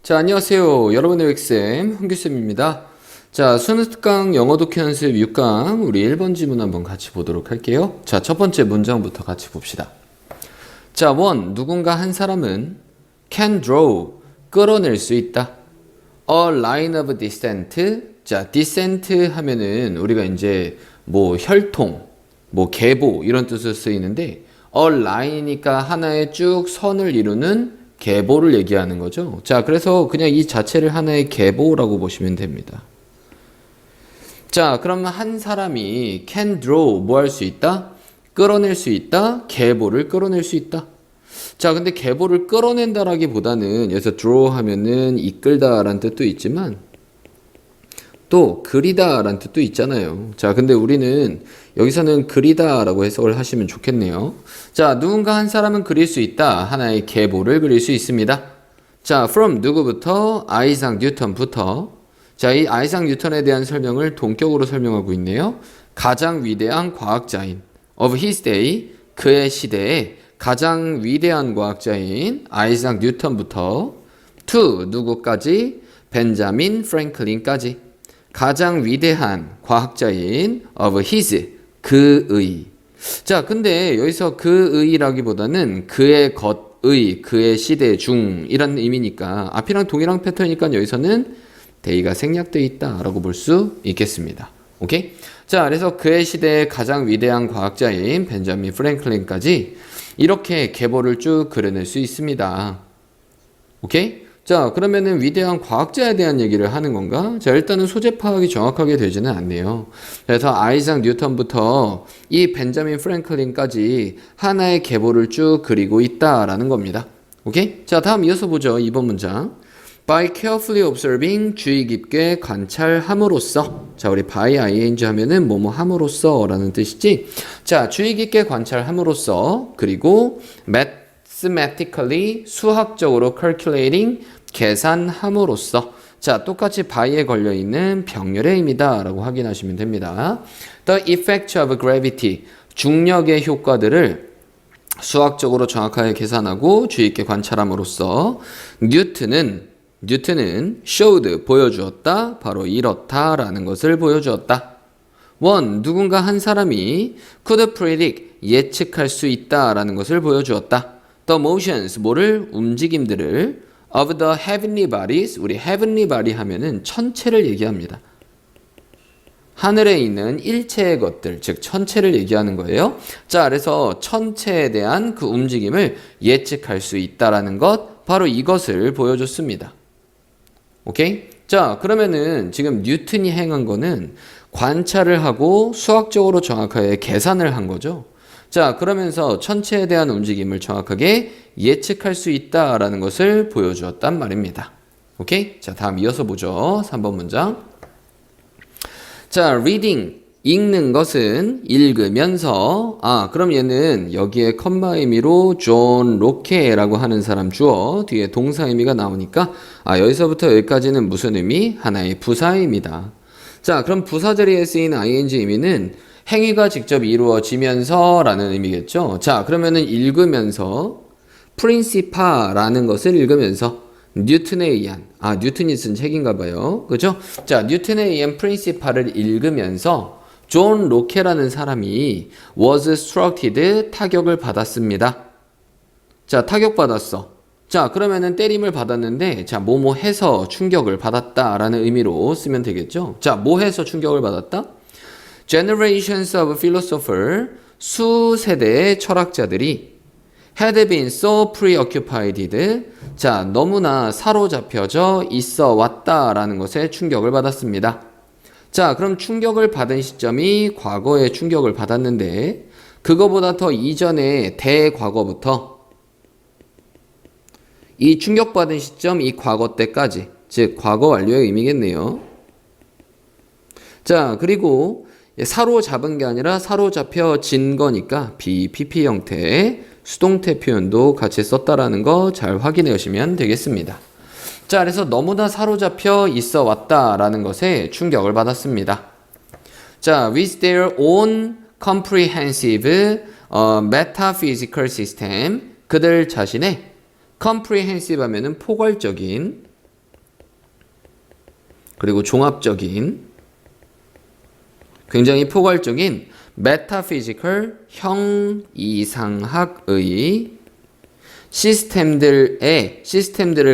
자, 안녕하세요. 여러분의 엑쌤 흥규쌤입니다. 자, 수능 특강 영어 독해 연습 6강 우리 1번 지문 한번 같이 보도록 할게요. 자, 첫 번째 문장부터 같이 봅시다. 자, 원, 누군가 한 사람은 can draw, 끌어낼 수 있다. A line of descent. 자, descent 하면은 우리가 이제 뭐 혈통, 뭐 계보 이런 뜻으로 쓰이는데 a line이니까 하나의 쭉 선을 이루는 계보를 얘기하는 거죠. 자, 그래서 그냥 이 자체를 하나의 계보라고 보시면 됩니다. 자, 그러면 한 사람이 can draw 뭐 할 수 있다? 끌어낼 수 있다. 계보를 끌어낼 수 있다. 자, 근데 계보를 끌어낸다라기보다는 여기서 draw 하면은 이끌다라는 뜻도 있지만 또 그리다라는 뜻도 있잖아요. 자, 근데 우리는 여기서는 그리다라고 해석을 하시면 좋겠네요. 자, 누군가 한 사람은 그릴 수 있다. 하나의 계보를 그릴 수 있습니다. 자, from 누구부터? 아이작 뉴턴부터. 자, 이 아이작 뉴턴에 대한 설명을 동격으로 설명하고 있네요. 가장 위대한 과학자인 of his day, 그의 시대에 가장 위대한 과학자인 아이작 뉴턴부터 to 누구까지? 벤자민 프랭클린까지. 가장 위대한 과학자인 of his, 그의. 자, 근데 여기서 그의라기보다는 그의 것의, 그의 시대 중 이라는 의미니까 앞이랑 동일한 패턴이니까 여기서는 day가 생략되어 있다라고 볼 수 있겠습니다. 오케이? 자, 그래서 그의 시대의 가장 위대한 과학자인 벤자민 프랭클린까지 이렇게 계보를 쭉 그려낼 수 있습니다. 오케이? 자, 그러면은 위대한 과학자에 대한 얘기를 하는 건가? 자, 일단은 소재 파악이 정확하게 되지는 않네요. 그래서 아이작 뉴턴부터 이 벤자민 프랭클린까지 하나의 계보를 쭉 그리고 있다라는 겁니다. 오케이? 자, 다음 이어서 보죠. 2번 문장. By carefully observing, 주의 깊게 관찰함으로써. 자, 우리 by ing 하면은 뭐뭐 함으로써 라는 뜻이지. 자, 주의 깊게 관찰함으로써, 그리고 mathematically, 수학적으로 calculating, 계산함으로써. 자, 똑같이 by에 걸려있는 병렬의 의미다 라고 확인하시면 됩니다. The effect of gravity, 중력의 효과들을 수학적으로 정확하게 계산하고 주의 있게 관찰함으로써 뉴턴은 showed, 보여주었다. 바로 이렇다라는 것을 보여주었다. 원, 누군가 한 사람이 could predict, 예측할 수 있다라는 것을 보여주었다. The motions, 뭐를? 움직임들을 of the heavenly bodies, 우리 heavenly body 하면은 천체를 얘기합니다. 하늘에 있는 일체의 것들, 즉 천체를 얘기하는 거예요. 자, 그래서 천체에 대한 그 움직임을 예측할 수 있다라는 것, 바로 이것을 보여줬습니다. 오케이? 자, 그러면은 지금 뉴턴이 행한 거는 관찰을 하고 수학적으로 정확하게 계산을 한 거죠. 자, 그러면서 천체에 대한 움직임을 정확하게 예측할 수 있다라는 것을 보여주었단 말입니다. 오케이? 자, 다음 이어서 보죠. 3번 문장. 자, reading, 읽는 것은 읽으면서. 아, 그럼 얘는 여기에 컴마 의미로 존 로케라고 하는 사람 주어, 뒤에 동사 의미가 나오니까 여기서부터 여기까지는 무슨 의미? 하나의 부사입니다. 자, 그럼 부사 자리에 쓰인 ing 의미는 행위가 직접 이루어지면서 라는 의미겠죠. 자, 그러면은 읽으면서 프린시파라는 것을 읽으면서 뉴턴에 의한, 뉴턴이 쓴 책인가 봐요. 그죠? 자, 뉴턴에 의한 프린시파를 읽으면서 존 로케라는 사람이 was struck, 타격을 받았습니다. 자, 타격받았어. 자, 그러면은 때림을 받았는데, 자, 뭐뭐 해서 충격을 받았다라는 의미로 쓰면 되겠죠. 자, 뭐 해서 충격을 받았다? Generations of philosophers, 수세대의 철학자들이 had been so preoccupied, 자, 너무나 사로잡혀져 있어 왔다라는 것에 충격을 받았습니다. 자, 그럼 충격을 받은 시점이 과거에 충격을 받았는데 그거보다 더 이전에 대과거부터 이 충격받은 시점, 이 과거 때까지, 즉 과거 완료의 의미겠네요. 자, 그리고 사로잡은 게 아니라 사로잡혀진 거니까 BPP 형태의 수동태 표현도 같이 썼다라는 거 잘 확인해 오시면 되겠습니다. 자, 그래서 너무나 사로잡혀 있어 왔다라는 것에 충격을 받았습니다. 자, with their own comprehensive metaphysical system, 그들 자신의 comprehensive 하면은 포괄적인 그리고 종합적인, 굉장히 포괄적인 메타피지컬 형이상학의 시스템들을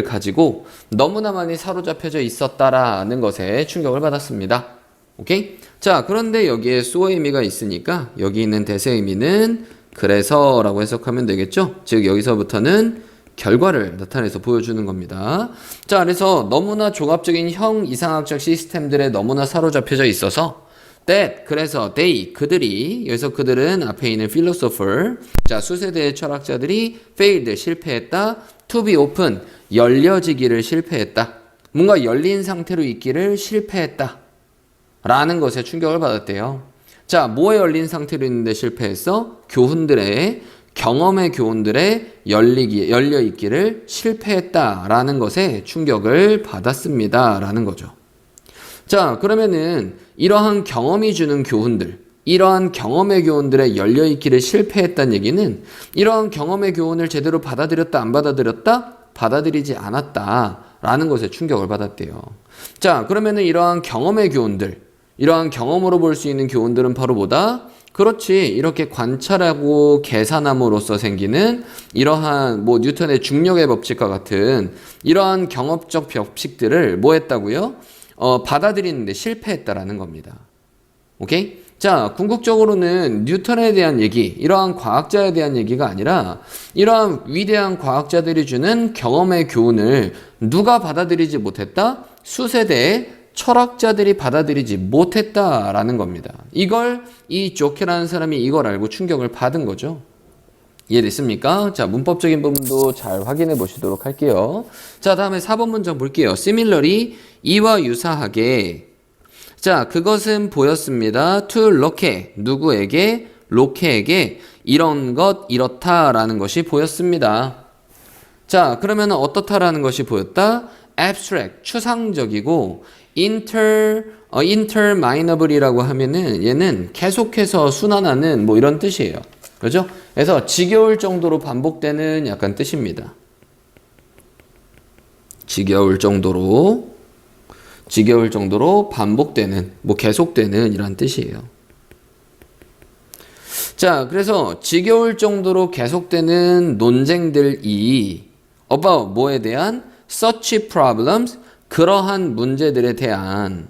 가지고 너무나 많이 사로잡혀져 있었다라는 것에 충격을 받았습니다. 오케이? 자, 그런데 여기에 수어 의미가 있으니까 여기 있는 대세 의미는 그래서라고 해석하면 되겠죠? 즉 여기서부터는 결과를 나타내서 보여주는 겁니다. 자, 그래서 너무나 종합적인 형이상학적 시스템들에 너무나 사로잡혀져 있어서 그래서 그들이, 여기서 그들은 앞에 있는 philosopher, 자, 수세대의 철학자들이 failed, 실패했다. to be open, 열려지기를 실패했다. 뭔가 열린 상태로 있기를 실패했다. 라는 것에 충격을 받았대요. 자, 뭐에 열린 상태로 있는데 실패했어? 경험의 교훈들에 열려 있기를 실패했다라는 것에 충격을 받았습니다. 라는 거죠. 자, 그러면은 이러한 경험이 주는 교훈들, 이러한 경험의 교훈들에 열려있기를 실패했다는 얘기는 이러한 경험의 교훈을 제대로 받아들였다, 안 받아들였다? 받아들이지 않았다 라는 것에 충격을 받았대요. 자, 그러면은 이러한 경험의 교훈들, 이러한 경험으로 볼 수 있는 교훈들은 바로 뭐다? 그렇지, 이렇게 관찰하고 계산함으로써 생기는 이러한 뉴턴의 중력의 법칙과 같은 이러한 경험적 법칙들을 뭐 했다고요? 받아들이는데 실패했다라는 겁니다. 오케이? 자, 궁극적으로는 뉴턴에 대한 얘기, 이러한 과학자에 대한 얘기가 아니라 이러한 위대한 과학자들이 주는 경험의 교훈을 누가 받아들이지 못했다? 수세대의 철학자들이 받아들이지 못했다라는 겁니다. 이 조케라는 사람이 이걸 알고 충격을 받은 거죠. 이해됐습니까? 자, 문법적인 부분도 잘 확인해 보시도록 할게요. 자, 다음에 4번 문장 볼게요. Similarly, 이와 유사하게. 자, 그것은 보였습니다. To 로케, 누구에게? 로케에게 이런 것, 이렇다라는 것이 보였습니다. 자, 그러면 어떻다라는 것이 보였다? Abstract, 추상적이고 interminable이라고 하면은 얘는 계속해서 순환하는 이런 뜻이에요. 그죠? 그래서 지겨울 정도로 반복되는 약간 뜻입니다. 지겨울 정도로 반복되는, 계속되는 이런 뜻이에요. 자, 그래서 지겨울 정도로 계속되는 논쟁들이 about 뭐에 대한? such problems, 그러한 문제들에 대한.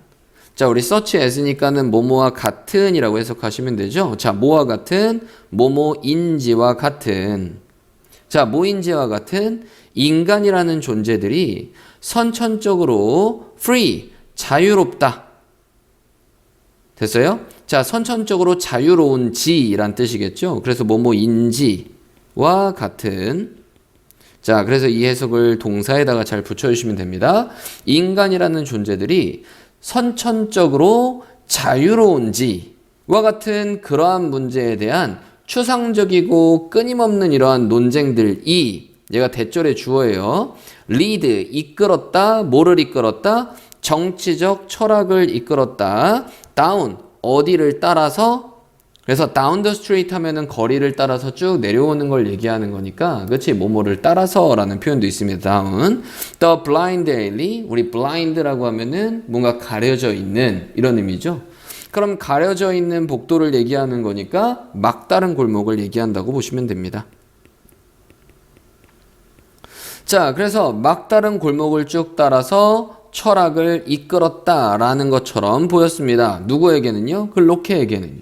자, 우리 such as니까는 뭐뭐와 같은이라고 해석하시면 되죠. 자, 뭐와 같은? 뭐뭐인지와 같은. 자, 뭐인지와 같은? 인간이라는 존재들이 선천적으로 free, 자유롭다. 됐어요? 자, 선천적으로 자유로운지란 뜻이겠죠. 그래서 뭐뭐인지와 같은. 자, 그래서 이 해석을 동사에다가 잘 붙여주시면 됩니다. 인간이라는 존재들이 선천적으로 자유로운지와 같은 그러한 문제에 대한 추상적이고 끊임없는 이러한 논쟁들이, 얘가 대절의 주어예요. lead, 이끌었다. 뭐를 이끌었다? 정치적 철학을 이끌었다. down, 어디를 따라서? 그래서 down the street 하면은 거리를 따라서 쭉 내려오는 걸 얘기하는 거니까, 그렇지? 뭐뭐를 따라서 라는 표현도 있습니다. down. the blind alley, 우리 blind라고 하면은 뭔가 가려져 있는 이런 의미죠. 그럼 가려져 있는 복도를 얘기하는 거니까 막다른 골목을 얘기한다고 보시면 됩니다. 자, 그래서 막다른 골목을 쭉 따라서 철학을 이끌었다라는 것처럼 보였습니다. 누구에게는요? 그 로케에게는요.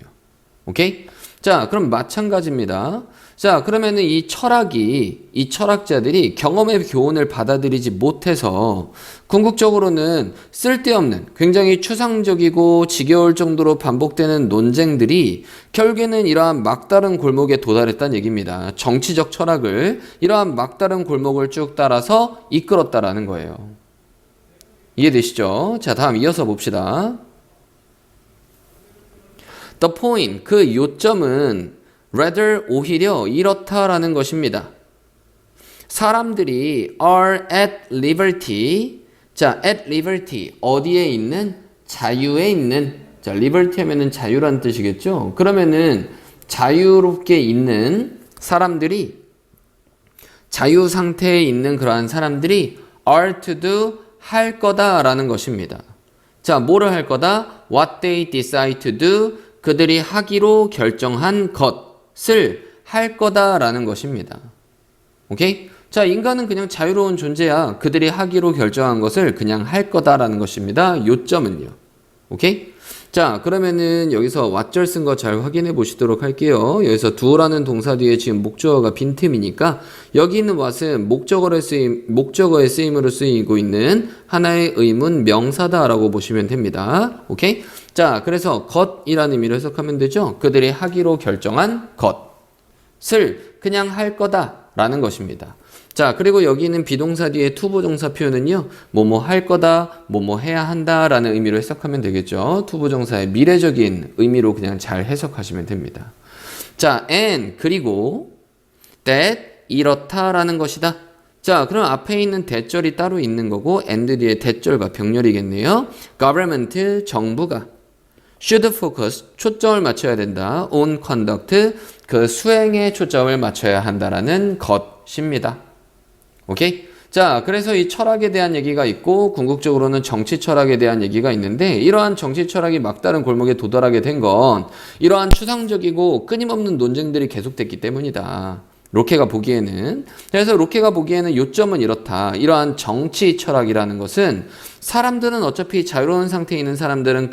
오케이? 자, 그럼 마찬가지입니다. 자, 그러면은 이 철학자들이 경험의 교훈을 받아들이지 못해서 궁극적으로는 쓸데없는, 굉장히 추상적이고 지겨울 정도로 반복되는 논쟁들이 결국에는 이러한 막다른 골목에 도달했다는 얘기입니다. 정치적 철학을 이러한 막다른 골목을 쭉 따라서 이끌었다라는 거예요. 이해되시죠? 자, 다음 이어서 봅시다. The point, 그 요점은 rather, 오히려 이렇다라는 것입니다. 사람들이 are at liberty. 자, at liberty, 어디에 있는? 자유에 있는. 자, liberty 하면은 자유란 뜻이겠죠? 그러면은 자유롭게 있는 사람들이, 자유 상태에 있는 그러한 사람들이 are to do, 할 거다라는 것입니다. 자, 뭐를 할 거다? What they decide to do. 그들이 하기로 결정한 것을 할 거다라는 것입니다. 오케이? 자, 인간은 그냥 자유로운 존재야. 그들이 하기로 결정한 것을 그냥 할 거다라는 것입니다. 요점은요. 오케이? 자, 그러면은 여기서 왓절 쓴 거 잘 확인해 보시도록 할게요. 여기서 do라는 동사 뒤에 지금 목적어가 빈틈이니까 여기 있는 what은 목적어의 쓰임으로 쓰이고 있는 하나의 의문 명사다라고 보시면 됩니다. 오케이? 자, 그래서 것이라는 의미로 해석하면 되죠. 그들이 하기로 결정한 것을 그냥 할 거다라는 것입니다. 자, 그리고 여기 있는 비동사 뒤에 투부정사 표현은요, 뭐뭐 할 거다, 뭐뭐 해야 한다 라는 의미로 해석하면 되겠죠. 투부정사의 미래적인 의미로 그냥 잘 해석하시면 됩니다. 자, and, 그리고 that, 이렇다라는 것이다. 자, 그럼 앞에 있는 대절이 따로 있는 거고 and 뒤에 대절과 병렬이겠네요. government, 정부가 should focus, 초점을 맞춰야 된다. on conduct, 그 수행에 초점을 맞춰야 한다라는 것입니다. 오케이? 자, 그래서 이 철학에 대한 얘기가 있고 궁극적으로는 정치 철학에 대한 얘기가 있는데 이러한 정치 철학이 막다른 골목에 도달하게 된 건 이러한 추상적이고 끊임없는 논쟁들이 계속됐기 때문이다. 로케가 보기에는. 그래서 로케가 보기에는 요점은 이렇다. 이러한 정치 철학이라는 것은 사람들은 어차피 자유로운 상태에 있는 사람들은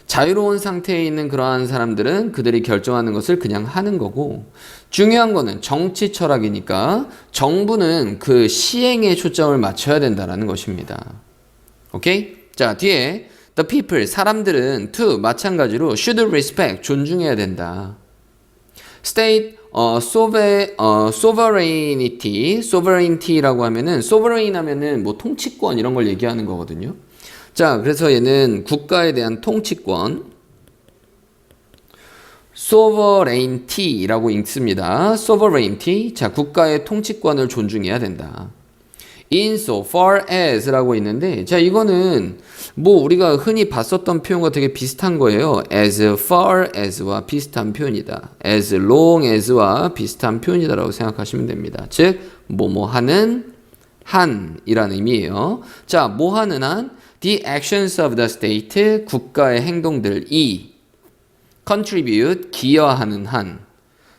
자유로운 상태에 있는 그러한 사람들은 그들이 결정하는 것을 그냥 하는 거고 중요한 거는 정치 철학이니까 정부는 그 시행에 초점을 맞춰야 된다는 것입니다. 오케이? 자, 뒤에 the people, 사람들은 to, 마찬가지로 should respect, 존중해야 된다. state, sovereignty라고 하면은 sovereign 하면은 뭐 통치권 이런 걸 얘기하는 거거든요. 자, 그래서 얘는 국가에 대한 통치권, sovereignty라고 읽습니다. sovereignty, 자, 국가의 통치권을 존중해야 된다. insofar as라고 있는데, 자, 이거는 뭐 우리가 흔히 봤었던 표현과 되게 비슷한 거예요. as far as와 비슷한 표현이다. as long as와 비슷한 표현이다라고 생각하시면 됩니다. 즉, 뭐뭐 하는 한이라는 의미예요. 자, 뭐 하는 한? The actions of the state, 국가의 행동들이 contribute, 기여하는 한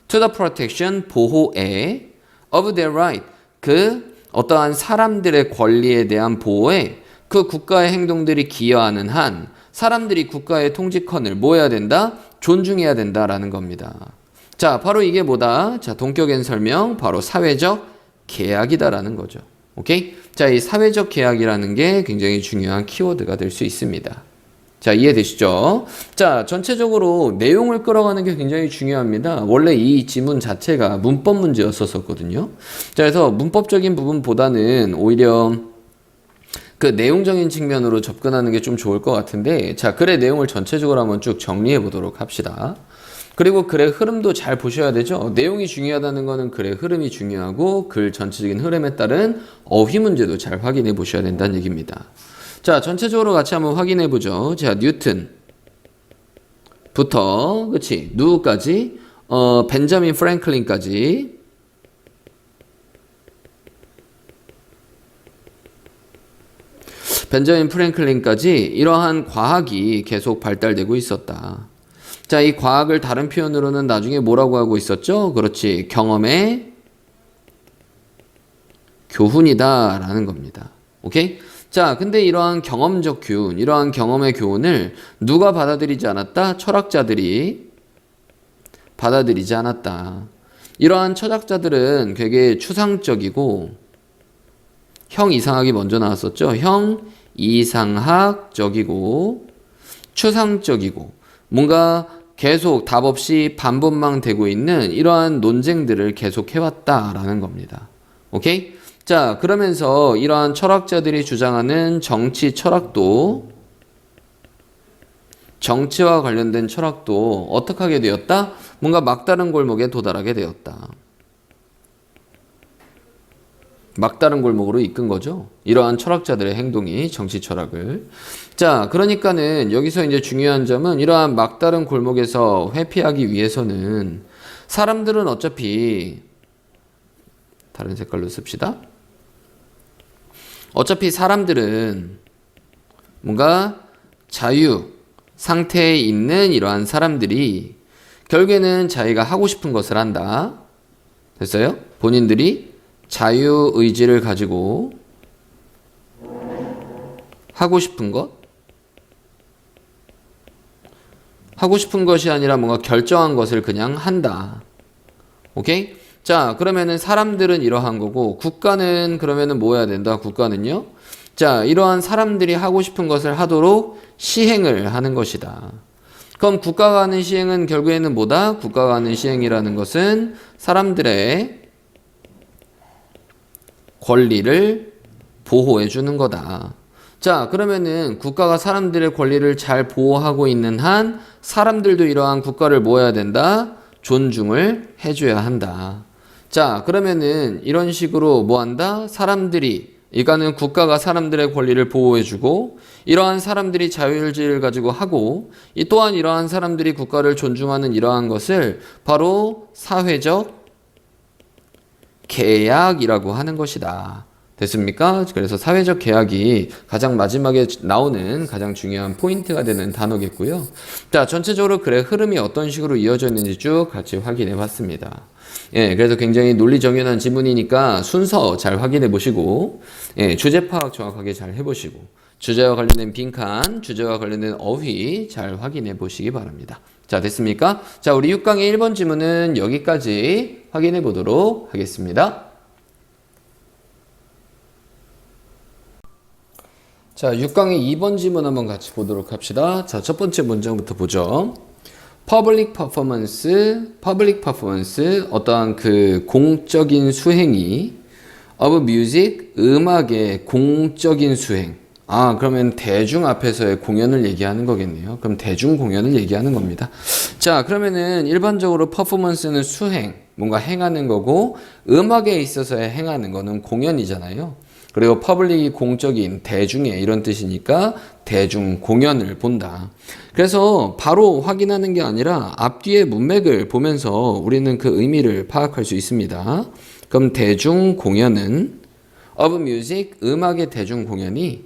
to the protection, 보호에 of their right, 그 어떠한 사람들의 권리에 대한 보호에 그 국가의 행동들이 기여하는 한 사람들이 국가의 통치권을 뭐 해야 된다? 존중해야 된다라는 겁니다. 자, 바로 이게 뭐다? 자, 동격엔 설명, 바로 사회적 계약이다라는 거죠. 오케이? 자, 이 사회적 계약이라는 게 굉장히 중요한 키워드가 될 수 있습니다. 자, 이해되시죠? 자, 전체적으로 내용을 끌어가는 게 굉장히 중요합니다. 원래 이 지문 자체가 문법 문제였었거든요. 자, 그래서 문법적인 부분보다는 오히려 그 내용적인 측면으로 접근하는 게 좀 좋을 것 같은데, 자, 글의 내용을 전체적으로 한번 쭉 정리해 보도록 합시다. 그리고 글의 흐름도 잘 보셔야 되죠. 내용이 중요하다는 거는 글의 흐름이 중요하고 글 전체적인 흐름에 따른 어휘 문제도 잘 확인해 보셔야 된다는 얘기입니다. 자, 전체적으로 같이 한번 확인해 보죠. 자, 뉴턴부터 그치 누구까지? 벤자민 프랭클린까지. 벤자민 프랭클린까지 이러한 과학이 계속 발달되고 있었다. 자, 이 과학을 다른 표현으로는 나중에 뭐라고 하고 있었죠? 그렇지, 경험의 교훈이다 라는 겁니다. 오케이? 자, 근데 이러한 경험적 교훈, 이러한 경험의 교훈을 누가 받아들이지 않았다? 철학자들이 받아들이지 않았다. 이러한 철학자들은 되게 추상적이고 형 이상학이 먼저 나왔었죠. 형 이상학적이고 추상적이고 뭔가 계속 답 없이 반복만 되고 있는 이러한 논쟁들을 계속 해왔다라는 겁니다. 오케이? 자, 그러면서 이러한 철학자들이 주장하는 정치 철학도, 정치와 관련된 철학도 어떻게 하게 되었다? 뭔가 막다른 골목에 도달하게 되었다. 막다른 골목으로 이끈 거죠. 이러한 철학자들의 행동이 정치 철학을. 자, 그러니까는 여기서 이제 중요한 점은 이러한 막다른 골목에서 회피하기 위해서는 사람들은 어차피 다른 색깔로 씁시다. 어차피 사람들은 뭔가 자유 상태에 있는 이러한 사람들이 결국에는 자기가 하고 싶은 것을 한다. 됐어요? 본인들이 자유 의지를 가지고 하고 싶은 것? 하고 싶은 것이 아니라 뭔가 결정한 것을 그냥 한다. 오케이? 자, 그러면은 사람들은 이러한 거고, 국가는 그러면은 뭐 해야 된다? 국가는요? 자, 이러한 사람들이 하고 싶은 것을 하도록 시행을 하는 것이다. 그럼 국가가 하는 시행은 결국에는 뭐다? 국가가 하는 시행이라는 것은 사람들의 권리를 보호해 주는 거다. 자, 그러면은 국가가 사람들의 권리를 잘 보호하고 있는 한 사람들도 이러한 국가를 뭐 해야 된다? 존중을 해줘야 한다. 자, 그러면은 이런 식으로 뭐 한다? 사람들이, 이거는 국가가 사람들의 권리를 보호해주고 이러한 사람들이 자율주의를 가지고 하고 이 또한 이러한 사람들이 국가를 존중하는 이러한 것을 바로 사회적 계약이라고 하는 것이다. 됐습니까? 그래서 사회적 계약이 가장 마지막에 나오는 가장 중요한 포인트가 되는 단어겠고요. 자, 전체적으로 글의 흐름이 어떤 식으로 이어져 있는지 쭉 같이 확인해 봤습니다. 예, 그래서 굉장히 논리정연한 지문이니까 순서 잘 확인해 보시고, 예, 주제 파악 정확하게 잘 해보시고, 주제와 관련된 빈칸, 주제와 관련된 어휘 잘 확인해 보시기 바랍니다. 자, 됐습니까? 자, 우리 6강의 1번 지문은 여기까지 확인해 보도록 하겠습니다. 자, 6강의 2번 지문 한번 같이 보도록 합시다. 자, 첫 번째 문장부터 보죠. public performance, 어떠한 그 공적인 수행이 of music, 음악의 공적인 수행. 아, 그러면 대중 앞에서의 공연을 얘기하는 거겠네요. 그럼 대중 공연을 얘기하는 겁니다. 자, 그러면은 일반적으로 퍼포먼스는 수행, 뭔가 행하는 거고, 음악에 있어서의 행하는 거는 공연이잖아요. 그리고 퍼블릭이 공적인, 대중의 이런 뜻이니까 대중 공연을 본다. 그래서 바로 확인하는 게 아니라 앞뒤의 문맥을 보면서 우리는 그 의미를 파악할 수 있습니다. 그럼 대중 공연은 of music, 음악의 대중 공연이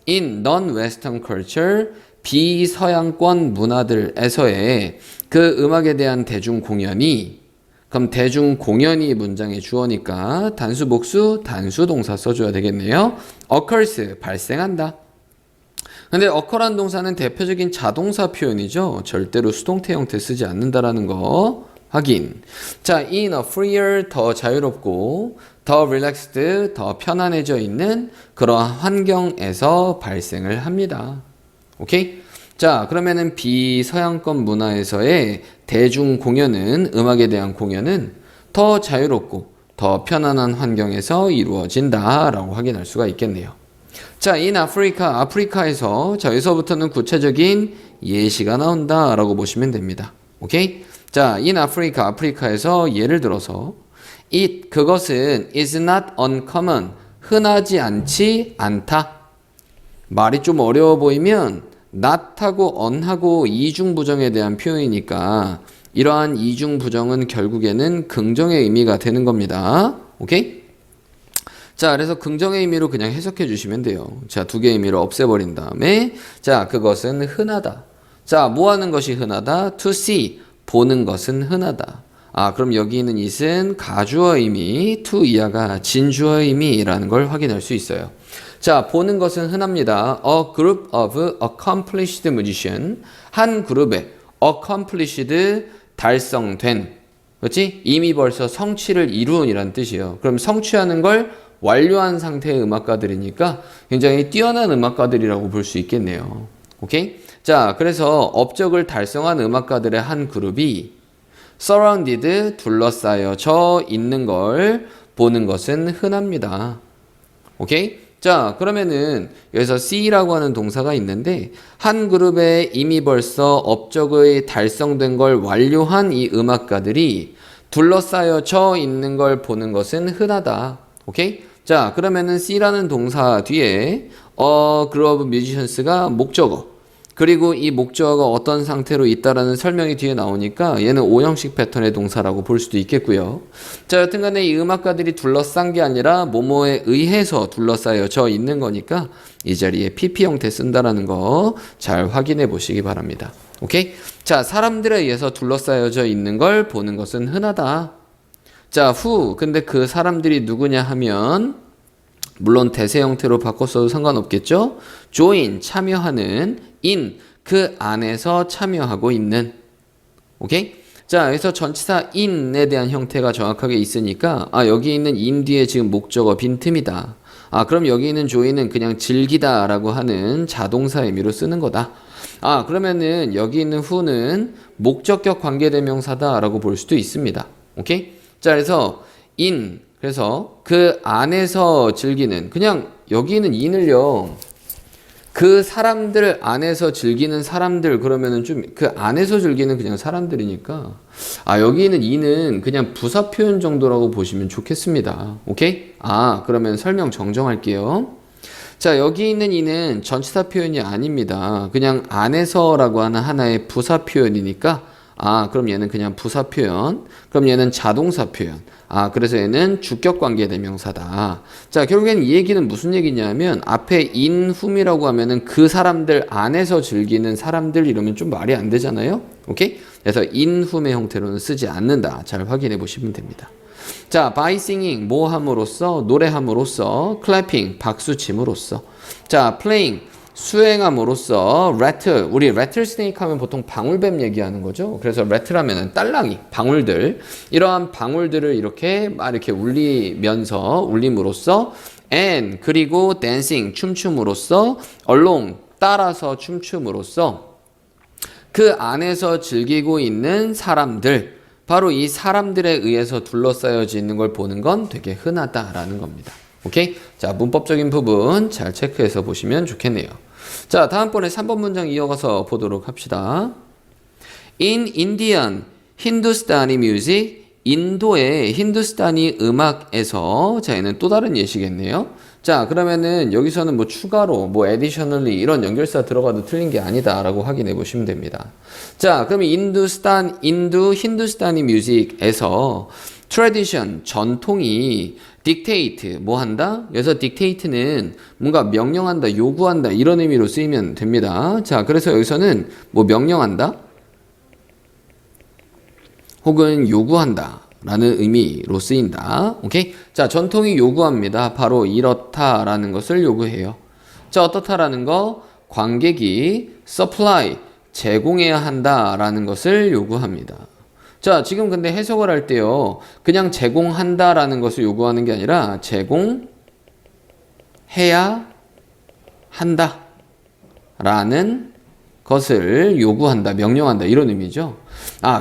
in non-western culture, 비서양권 문화들에서의 그 음악에 대한 대중 공연이, 그럼 대중 공연이 문장의 주어니까 단수 복수 단수 동사 써줘야 되겠네요. occurs, 발생한다. 근데 occur란 동사는 대표적인 자동사 표현이죠. 절대로 수동태 형태 쓰지 않는다라는 거 확인. 자, in a freer, 더 자유롭고 더 relaxed, 더 편안해져 있는 그러한 환경에서 발생을 합니다. 오케이? 자, 그러면은 비서양권 문화에서의 대중 공연은, 음악에 대한 공연은 더 자유롭고 더 편안한 환경에서 이루어진다 라고 확인할 수가 있겠네요. 자, in Africa, 아프리카에서, 자, 여기서부터는 구체적인 예시가 나온다 라고 보시면 됩니다. 오케이? 자, in Africa, 아프리카에서 예를 들어서 it, 그것은 is not uncommon, 흔하지 않지 않다. 말이 좀 어려워 보이면 not하고 on하고 이중부정에 대한 표현이니까 이러한 이중부정은 결국에는 긍정의 의미가 되는 겁니다. 오케이? 자, 그래서 긍정의 의미로 그냥 해석해 주시면 돼요. 자, 두 개의 의미를 없애버린 다음에, 자, 그것은 흔하다. 자, 뭐 하는 것이 흔하다? to see, 보는 것은 흔하다. 아, 그럼 여기 있는 it은 가주어 의미, to 이하가 진주어 의미라는 걸 확인할 수 있어요. 자, 보는 것은 흔합니다. A group of accomplished musician, 한 그룹의 accomplished, 달성된, 그렇지? 이미 벌써 성취를 이룬이란 뜻이에요. 그럼 성취하는 걸 완료한 상태의 음악가들이니까 굉장히 뛰어난 음악가들이라고 볼 수 있겠네요. 오케이? 자, 그래서 업적을 달성한 음악가들의 한 그룹이 surrounded, 둘러싸여져 있는 걸 보는 것은 흔합니다. 오케이? 자, 그러면은 여기서 see라고 하는 동사가 있는데 한 그룹에 이미 벌써 업적의 달성된 걸 완료한 이 음악가들이 둘러싸여져 있는 걸 보는 것은 흔하다. 오케이? 자, 그러면은 see라는 동사 뒤에 group of musicians가 목적어, 그리고 이 목적어가 어떤 상태로 있다라는 설명이 뒤에 나오니까 얘는 O형식 패턴의 동사라고 볼 수도 있겠고요. 자, 여튼간에 이 음악가들이 둘러싼 게 아니라 뭐뭐에 의해서 둘러싸여져 있는 거니까 이 자리에 PP 형태 쓴다라는 거 잘 확인해 보시기 바랍니다. 오케이? 자, 사람들에 의해서 둘러싸여져 있는 걸 보는 것은 흔하다. 자, who. 근데 그 사람들이 누구냐 하면 물론 대세 형태로 바꿨어도 상관없겠죠? join, 참여하는, in, 그 안에서 참여하고 있는. 오케이? 자, 그래서 전치사 in에 대한 형태가 정확하게 있으니까 여기 있는 in 뒤에 지금 목적어 빈틈이다. 그럼 여기 있는 join은 그냥 즐기다 라고 하는 자동사 의미로 쓰는 거다. 그러면은 여기 있는 who는 목적격 관계대명사다 라고 볼 수도 있습니다. 오케이? 자, 그래서 in, 그래서 그 안에서 즐기는, 그냥 여기 있는 in을요, 그 사람들 안에서 즐기는 사람들, 그러면은 좀 그 안에서 즐기는 그냥 사람들이니까 여기 있는 in은 그냥 부사 표현 정도라고 보시면 좋겠습니다. 오케이? 그러면 설명 정정할게요. 자, 여기 있는 in은 전치사 표현이 아닙니다. 그냥 안에서라고 하는 하나의 부사 표현이니까 그럼 얘는 그냥 부사 표현. 그럼 얘는 자동사 표현. 그래서 얘는 주격관계 대명사다. 자, 결국엔 이 얘기는 무슨 얘기냐면 앞에 in whom이라고 하면은 그 사람들 안에서 즐기는 사람들 이러면 좀 말이 안 되잖아요. 오케이? 그래서 in whom의 형태로는 쓰지 않는다. 잘 확인해 보시면 됩니다. 자, by singing 뭐 함으로써, 노래함으로써, clapping 박수침으로써. 자, playing 수행함으로써, rattle, 우리 rattlesnake 하면 보통 방울뱀 얘기하는 거죠. 그래서 rattle하면은 딸랑이, 방울들, 이러한 방울들을 이렇게 막 이렇게 울림으로써, and 그리고 dancing 춤춤으로써, along 따라서 춤춤으로써, 그 안에서 즐기고 있는 사람들, 바로 이 사람들에 의해서 둘러싸여져 있는 걸 보는 건 되게 흔하다라는 겁니다. 오케이? 자, 문법적인 부분 잘 체크해서 보시면 좋겠네요. 자, 다음번에 3번 문장 이어가서 보도록 합시다. In Indian, Hindustani music, 인도의 힌두스타니 음악에서, 자, 얘는 또 다른 예시겠네요. 자, 그러면은 여기서는 뭐 추가로 뭐 additionally 이런 연결사 들어가도 틀린 게 아니다라고 확인해 보시면 됩니다. 자, 그러면 힌두스타니 뮤직에서 tradition, 전통이 dictate, 뭐 한다? 그래서 dictate는 뭔가 명령한다, 요구한다 이런 의미로 쓰이면 됩니다. 자, 그래서 여기서는 뭐 명령한다? 혹은 요구한다 라는 의미로 쓰인다. 오케이? 자, 전통이 요구합니다. 바로 이렇다라는 것을 요구해요. 자, 어떻다라는 거? 관객이 supply, 제공해야 한다라는 것을 요구합니다. 자, 지금 근데 해석을 할 때요, 그냥 제공한다라는 것을 요구하는 게 아니라 제공해야 한다라는 것을 요구한다, 명령한다 이런 의미죠.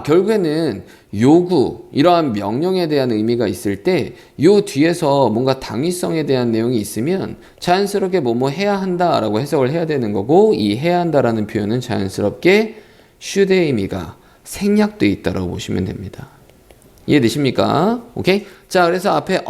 결국에는 요구, 이러한 명령에 대한 의미가 있을 때 요 뒤에서 뭔가 당위성에 대한 내용이 있으면 자연스럽게 뭐뭐 해야 한다라고 해석을 해야 되는 거고, 이 해야 한다라는 표현은 자연스럽게 should의 의미가 생략되어 있다라고 보시면 됩니다. 이해되십니까? 오케이? 자, 그래서 앞에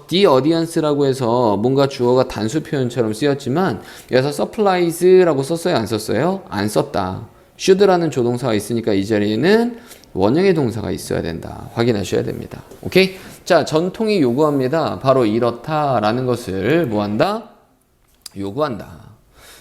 the audience라고 해서 뭔가 주어가 단수 표현처럼 쓰였지만 여기서 supplies라고 썼어요? 안 썼어요? 안 썼다. should라는 조동사가 있으니까 이 자리에는 원형의 동사가 있어야 된다. 확인하셔야 됩니다. 오케이? 자, 전통이 요구합니다. 바로 이렇다라는 것을 뭐한다? 요구한다.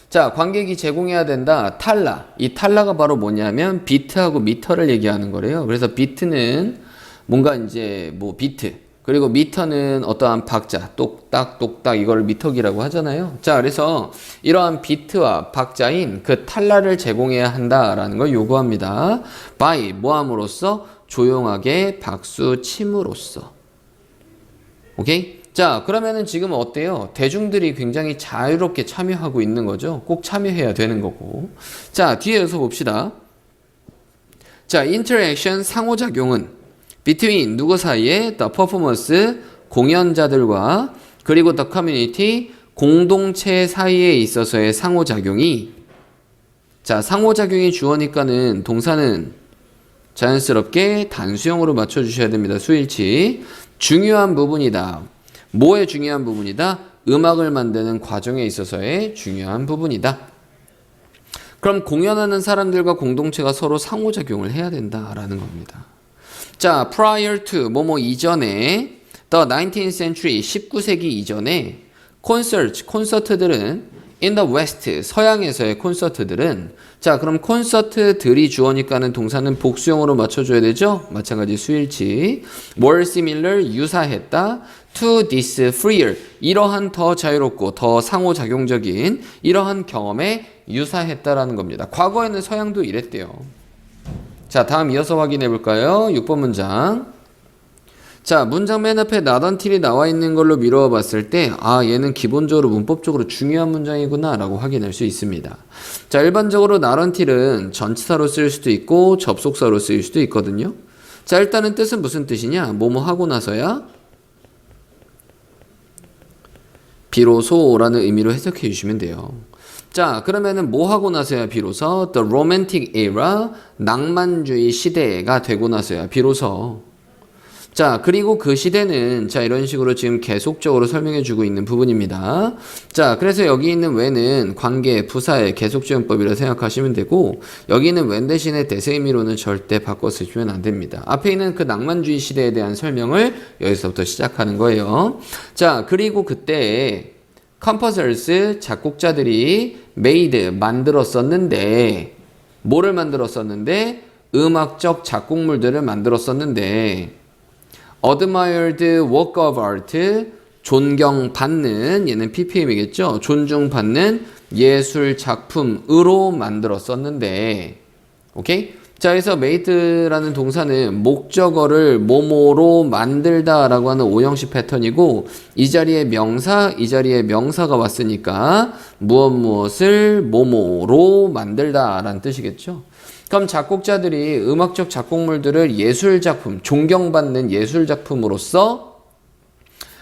자, 관객이 제공해야 된다. 탈라. 이 탈라가 바로 뭐냐면 비트하고 미터를 얘기하는 거래요. 그래서 비트는 뭔가 이제 뭐 비트, 그리고 미터는 어떠한 박자, 똑딱 똑딱 이걸 미터기라고 하잖아요. 자, 그래서 이러한 비트와 박자인 그 탈라를 제공해야 한다라는 걸 요구합니다. by 뭐함으로써? 조용하게 박수 침으로써. 오케이? 자, 그러면은 지금 어때요? 대중들이 굉장히 자유롭게 참여하고 있는 거죠. 꼭 참여해야 되는 거고. 자, 뒤에서 봅시다. 자, interaction 상호작용은 between 누구 사이에? the performance 공연자들과 그리고 the community 공동체 사이에 있어서의 상호작용이, 자, 상호작용이 주어니까는 동사는 자연스럽게 단수형으로 맞춰주셔야 됩니다. 수일치. 중요한 부분이다. 뭐의 중요한 부분이다? 음악을 만드는 과정에 있어서의 중요한 부분이다. 그럼 공연하는 사람들과 공동체가 서로 상호작용을 해야 된다라는 겁니다. 자, prior to 뭐뭐 이전에 the 19th century 19세기 이전에 콘서트들은 in the west 서양에서의 콘서트들은 자 그럼 콘서트들이 주어니까는 동사는 복수형으로 맞춰줘야 되죠. 마찬가지 수일치 were similar 유사했다 to this freer 이러한 더 자유롭고 더 상호작용적인 이러한 경험에 유사했다라는 겁니다. 과거에는 서양도 이랬대요. 자 다음 이어서 확인해 볼까요? 6번 문장. 자 문장 맨 앞에 not until이 나와 있는 걸로 미루어 봤을 때 아 얘는 기본적으로 문법적으로 중요한 문장이구나 라고 확인할 수 있습니다. 자 일반적으로 not until은 전치사로 쓰일 수도 있고 접속사로 쓰일 수도 있거든요. 자 일단은 뜻은 무슨 뜻이냐 뭐뭐 하고 나서야 비로소 라는 의미로 해석해 주시면 돼요. 자 그러면은 뭐 하고 나서야 비로소 the romantic era 낭만주의 시대가 되고 나서야 비로소 자 그리고 그 시대는 자 이런 식으로 지금 계속적으로 설명해 주고 있는 부분입니다. 자 그래서 여기 있는 when은 관계 부사의 계속지원법이라 생각하시면 되고 여기 있는 when 대신에 대세의미로는 절대 바꿔 쓰시면 안 됩니다. 앞에 있는 그 낭만주의 시대에 대한 설명을 여기서부터 시작하는 거예요. 자 그리고 그때 composers 작곡자들이 made 만들었었는데 뭐를 만들었었는데 음악적 작곡물들을 만들었었는데 admired work of art 존경받는 얘는 ppm이겠죠. 존중받는 예술 작품으로 만들었었는데 오케이? 자 그래서 made라는 동사는 목적어를 뭐뭐로 만들다라고 하는 오형식 패턴이고 이 자리에 명사 이 자리에 명사가 왔으니까 무엇을 뭐뭐로 만들다라는 뜻이겠죠. 그럼 작곡자들이 음악적 작곡물들을 예술작품, 존경받는 예술작품으로서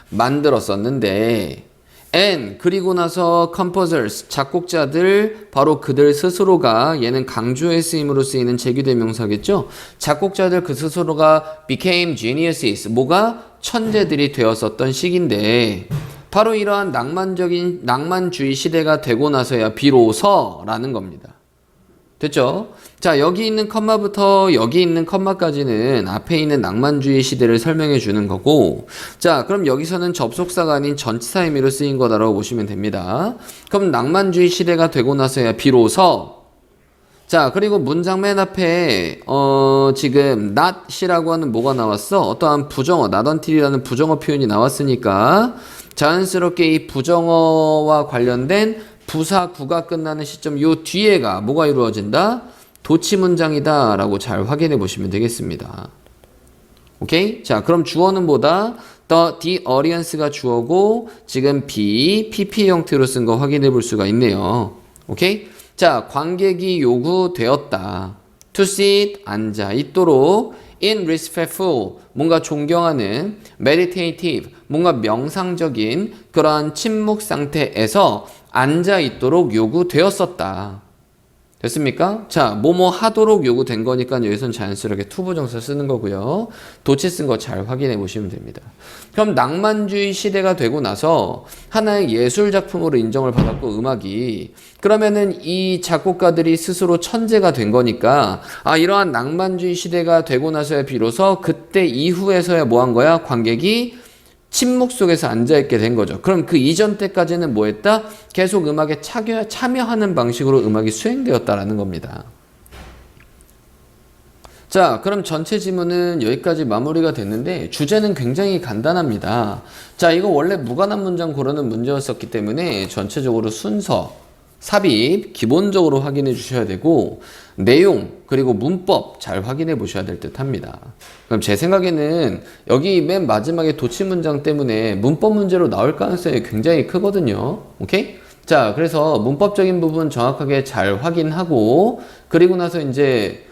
만들었었는데 and 그리고 나서 composers, 작곡자들 바로 그들 스스로가 얘는 강조의 쓰임으로 쓰이는 제규대명사겠죠. 작곡자들 그 스스로가 became geniuses, 뭐가 천재들이 되었었던 시기인데 바로 이러한 낭만주의 시대가 되고 나서야 비로소라는 겁니다. 됐죠? 자 여기 있는 컴마부터 여기 있는 컴마까지는 앞에 있는 낭만주의 시대를 설명해 주는 거고 자 그럼 여기서는 접속사가 아닌 전치사 의미로 쓰인 거다라고 보시면 됩니다. 그럼 낭만주의 시대가 되고 나서야 비로소 자 그리고 문장 맨 앞에 지금 not이라고 하는 뭐가 나왔어? 어떠한 부정어 not until이라는 부정어 표현이 나왔으니까 자연스럽게 이 부정어와 관련된 부사 구가 끝나는 시점 요 뒤에가 뭐가 이루어진다? 도치 문장이다 라고 잘 확인해 보시면 되겠습니다. 오케이? 자 그럼 주어는 뭐다? the audience가 주어고 지금 be, pp 형태로 쓴 거 확인해 볼 수가 있네요. 오케이? 자 관객이 요구되었다. to sit, 앉아 있도록 in respectful, 뭔가 존경하는 meditative, 뭔가 명상적인 그러한 침묵 상태에서 앉아 있도록 요구되었었다. 됐습니까? 자, 뭐뭐 하도록 요구된 거니까 여기서는 자연스럽게 투부정사 쓰는 거고요. 도치 쓴 거 잘 확인해 보시면 됩니다. 그럼 낭만주의 시대가 되고 나서 하나의 예술 작품으로 인정을 받았고 음악이 그러면은 이 작곡가들이 스스로 천재가 된 거니까 아 이러한 낭만주의 시대가 되고 나서야 비로소 그때 이후에서야 뭐 한 거야? 관객이 침묵 속에서 앉아있게 된 거죠. 그럼 그 이전 때까지는 뭐 했다? 계속 음악에 참여하는 방식으로 음악이 수행되었다라는 겁니다. 자, 그럼 전체 지문은 여기까지 마무리가 됐는데 주제는 굉장히 간단합니다. 자, 이거 원래 무관한 문장 고르는 문제였었기 때문에 전체적으로 순서, 삽입 기본적으로 확인해 주셔야 되고 내용 그리고 문법 잘 확인해 보셔야 될 듯 합니다. 그럼 제 생각에는 여기 맨 마지막에 도치 문장 때문에 문법 문제로 나올 가능성이 굉장히 크거든요. 오케이? 자 그래서 문법적인 부분 정확하게 잘 확인하고 그리고 나서 이제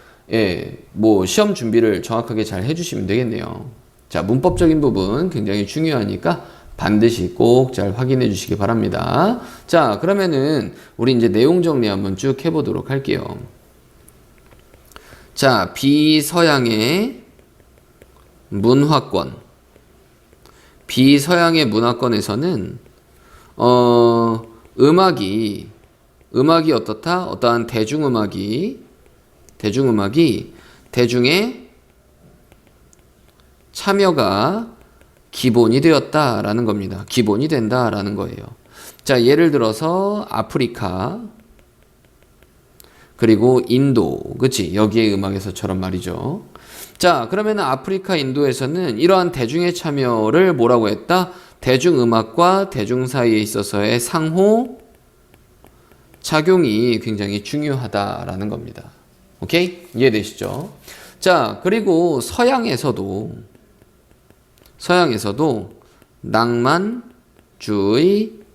뭐 시험 준비를 정확하게 잘 해주시면 되겠네요. 자 문법적인 부분 굉장히 중요하니까 반드시 꼭 잘 확인해 주시기 바랍니다. 자, 그러면은 우리 이제 내용 정리 한번 쭉 해보도록 할게요. 자, 비서양의 문화권. 비서양의 문화권에서는 음악이 음악이 어떻다? 어떠한 대중의 참여가 기본이 되었다라는 겁니다. 기본이 된다라는 거예요. 자, 예를 들어서 아프리카 그리고 인도, 그치? 여기에 음악에서처럼 말이죠. 자, 그러면 아프리카, 인도에서는 이러한 대중의 참여를 뭐라고 했다? 대중음악과 대중 사이에 있어서의 상호 작용이 굉장히 중요하다라는 겁니다. 오케이? 이해되시죠? 자, 그리고 서양에서도 낭만주의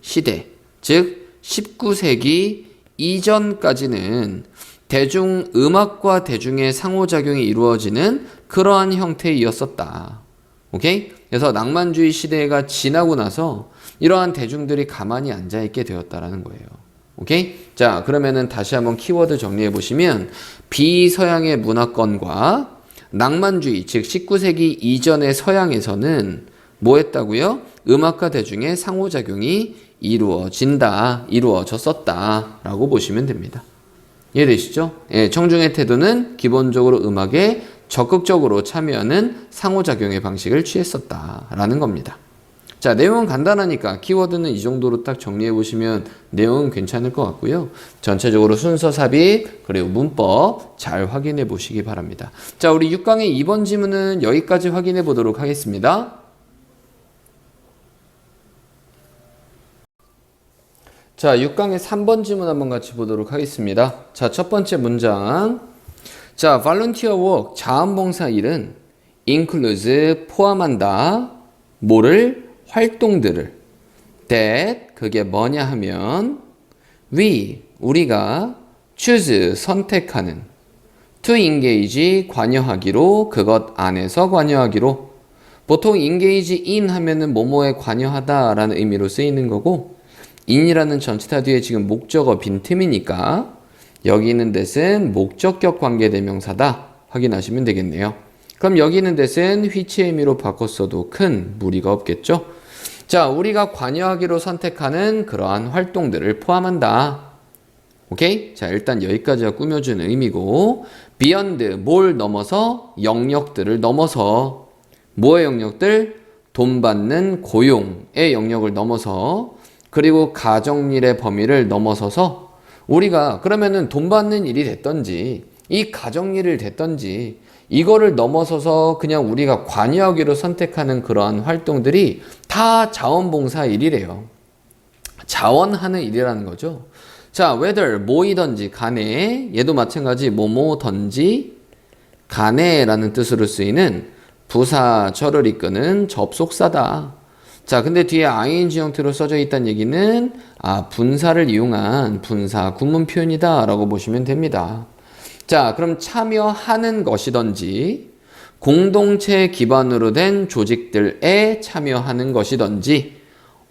시대, 즉 19세기 이전까지는 대중음악과 대중의 상호작용이 이루어지는 그러한 형태이었었다. 오케이? 그래서 낭만주의 시대가 지나고 나서 이러한 대중들이 가만히 앉아있게 되었다라는 거예요. 오케이? 자, 그러면은 다시 한번 키워드 정리해 보시면 비서양의 문화권과 낭만주의, 즉 19세기 이전의 서양에서는 뭐 했다고요? 음악과 대중의 상호작용이 이루어졌었다 라고 보시면 됩니다. 이해되시죠? 예, 청중의 태도는 기본적으로 음악에 적극적으로 참여하는 상호작용의 방식을 취했었다라는 겁니다. 자, 내용은 간단하니까 키워드는 이 정도로 딱 정리해 보시면 내용은 괜찮을 것 같고요. 전체적으로 순서 삽입 그리고 문법 잘 확인해 보시기 바랍니다. 자, 우리 6강의 2번 지문은 여기까지 확인해 보도록 하겠습니다. 자, 6강의 3번 지문 한번 같이 보도록 하겠습니다. 자, 첫 번째 문장. 자, volunteer work, 자원봉사 일은 includes, 포함한다. 뭐를? 활동들을. that, 그게 뭐냐 하면 우리가 choose, 선택하는 to engage, 관여하기로, 그것 안에서 관여하기로. 보통 engage in 하면은 뭐뭐에 관여하다 라는 의미로 쓰이는 거고 in이라는 전치사 뒤에 지금 목적어 빈틈이니까 여기 있는 that은 목적격 관계대명사다 확인하시면 되겠네요. 그럼 여기 있는 that은 which의 의미로 바꿨어도 큰 무리가 없겠죠. 자, 우리가 관여하기로 선택하는 그러한 활동들을 포함한다. 오케이? 자, 일단 여기까지가 꾸며주는 의미고 beyond, 뭘 넘어서? 영역들을 넘어서. 뭐의 영역들? 돈 받는 고용의 영역을 넘어서, 그리고 가정일의 범위를 넘어서서 우리가 그러면은 돈 받는 일이 됐던지 이 가정일을 됐던지 이거를 넘어서서 그냥 우리가 관여하기로 선택하는 그러한 활동들이 다 자원봉사 일이래요. 자원하는 일이라는 거죠. 자, whether, 뭐이든지 간에, 얘도 마찬가지 뭐뭐든지 간에 라는 뜻으로 쓰이는 부사절을 이끄는 접속사다. 자, 근데 뒤에 ing 형태로 써져 있다는 얘기는 분사를 이용한 분사 구문 표현이다 라고 보시면 됩니다. 자, 그럼 참여하는 것이든지 공동체 기반으로 된 조직들에 참여하는 것이든지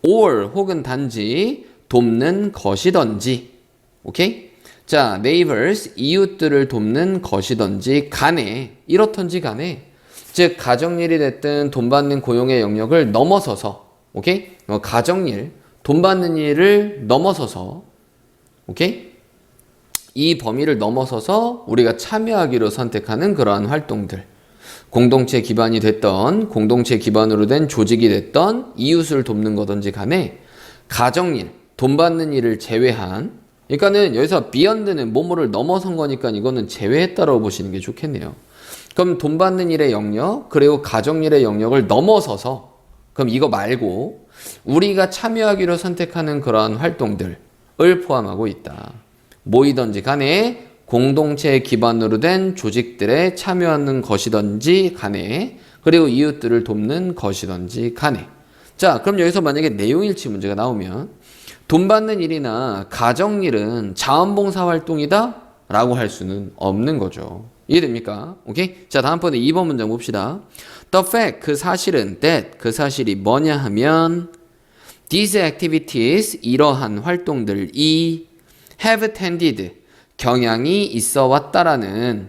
or 혹은 단지 돕는 것이든지. 오케이? 자, neighbors, 이웃들을 돕는 것이든지 간에, 이렇든지 간에, 즉 가정일이 됐든 돈 받는 고용의 영역을 넘어서서, 오케이? 가정일, 돈 받는 일을 넘어서서, 오케이? 이 범위를 넘어서서 우리가 참여하기로 선택하는 그러한 활동들. 공동체 기반이 됐던, 공동체 기반으로 된 조직이 됐던, 이웃을 돕는 거든지 간에 가정일, 돈 받는 일을 제외한, 그러니까는 여기서 beyond는 뭐뭐를 넘어선 거니까 이거는 제외했다라고 보시는 게 좋겠네요. 그럼 돈 받는 일의 영역, 그리고 가정일의 영역을 넘어서서, 그럼 이거 말고 우리가 참여하기로 선택하는 그러한 활동들을 포함하고 있다. 뭐이든지 간에 공동체 기반으로 된 조직들에 참여하는 것이든지 간에, 그리고 이웃들을 돕는 것이든지 간에. 자, 그럼 여기서 만약에 내용일치 문제가 나오면 돈 받는 일이나 가정일은 자원봉사 활동이다 라고 할 수는 없는 거죠. 이해됩니까? 오케이? 자, 다음번에 2번 문장 봅시다. The fact, 그 사실은, that, 그 사실이 뭐냐 하면 these activities, 이러한 활동들이 have tended, 경향이 있어 왔다라는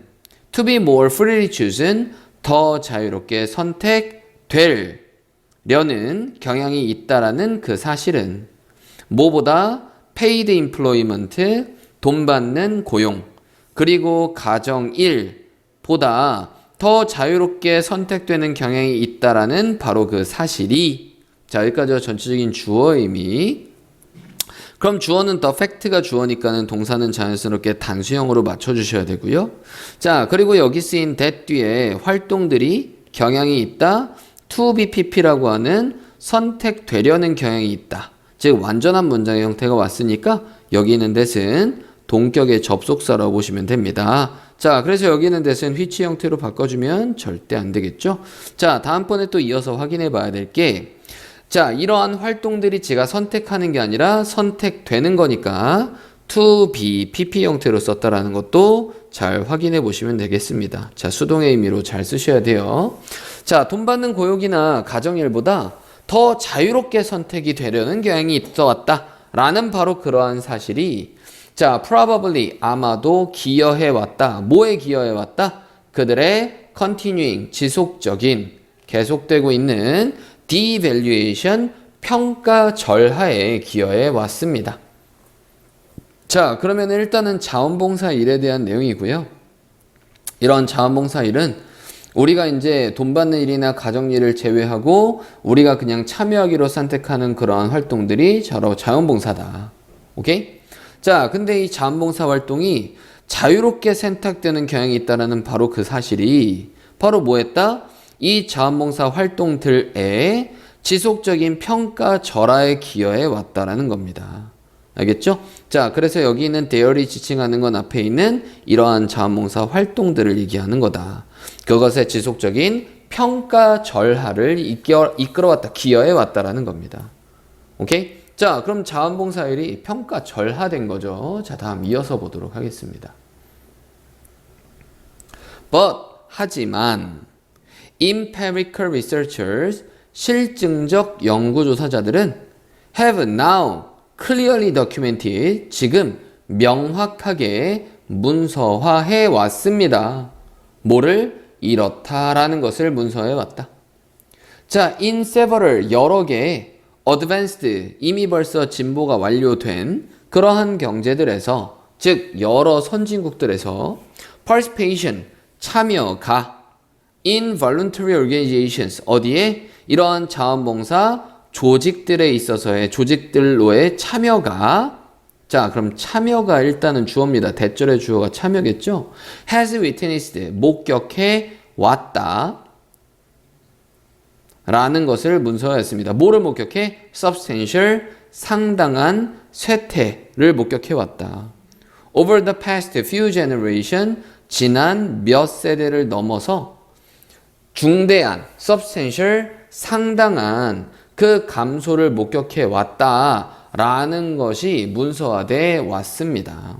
to be more freely chosen, 더 자유롭게 선택되려는 경향이 있다라는 그 사실은 뭐보다 paid employment, 돈 받는 고용, 그리고 가정 일보다 더 자유롭게 선택되는 경향이 있다라는 바로 그 사실이. 자, 여기까지가 전체적인 주어 의미. 그럼 주어는 the fact가 주어니까는 동사는 자연스럽게 단수형으로 맞춰주셔야 되고요. 자, 그리고 여기 쓰인 that 뒤에 활동들이 경향이 있다. to be pp라고 하는 선택되려는 경향이 있다. 즉 완전한 문장의 형태가 왔으니까 여기 있는 that은 동격의 접속사라고 보시면 됩니다. 자, 그래서 여기 있는 that은 which 형태로 바꿔주면 절대 안 되겠죠. 자, 다음번에 또 이어서 확인해 봐야 될 게, 자, 이러한 활동들이 제가 선택하는 게 아니라 선택되는 거니까 to be pp 형태로 썼다라는 것도 잘 확인해 보시면 되겠습니다. 자, 수동의 의미로 잘 쓰셔야 돼요. 자, 돈 받는 고용이나 가정일보다 더 자유롭게 선택이 되려는 경향이 있어 왔다 라는 바로 그러한 사실이, 자, probably 아마도 기여해 왔다. 뭐에 기여해 왔다? 그들의 continuing 지속적인 계속되고 있는 devaluation 평가 절하에 기여해 왔습니다. 자, 그러면 일단은 자원봉사 일에 대한 내용이고요. 이런 자원봉사 일은 우리가 이제 돈 받는 일이나 가정 일을 제외하고 우리가 그냥 참여하기로 선택하는 그러한 활동들이 바로 자원봉사다. 오케이? 자, 근데 이 자원봉사 활동이 자유롭게 선택되는 경향이 있다는 바로 그 사실이 바로 뭐였다? 이 자원봉사 활동들에 지속적인 평가 절하에 기여해 왔다라는 겁니다. 알겠죠? 자, 그래서 여기 있는 대열이 지칭하는 건 앞에 있는 이러한 자원봉사 활동들을 얘기하는 거다. 그것의 지속적인 평가 절하를 이끌어왔다, 기여해 왔다라는 겁니다. 오케이? 자, 그럼 자원봉사일이 평가 절하된 거죠. 자, 다음 이어서 보도록 하겠습니다. But, 하지만 empirical researchers, 실증적 연구조사자들은 have now clearly documented, 지금 명확하게 문서화해 왔습니다. 뭐를? 이렇다라는 것을 문서화해 왔다. 자, in several, 여러 개의 advanced, 이미 벌써 진보가 완료된 그러한 경제들에서, 즉 여러 선진국들에서 participation, 참여가 in voluntary organizations, 어디에? 이러한 자원봉사 조직들에 있어서의 조직들로의 참여가, 자, 그럼 참여가 일단은 주어입니다. 대절의 주어가 참여겠죠? has witnessed, 목격해 왔다 라는 것을 문서화했습니다. 뭐를 목격해? substantial, 상당한 쇠퇴를 목격해 왔다. over the past few generation, 지난 몇 세대를 넘어서 중대한, substantial, 상당한 그 감소를 목격해 왔다라는 것이 문서화돼 왔습니다.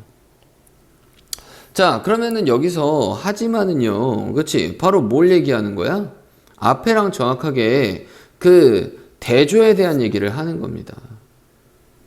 자, 그러면은 여기서 하지만은요, 그렇지? 바로 뭘 얘기하는 거야? 앞에랑 정확하게 그 대조에 대한 얘기를 하는 겁니다.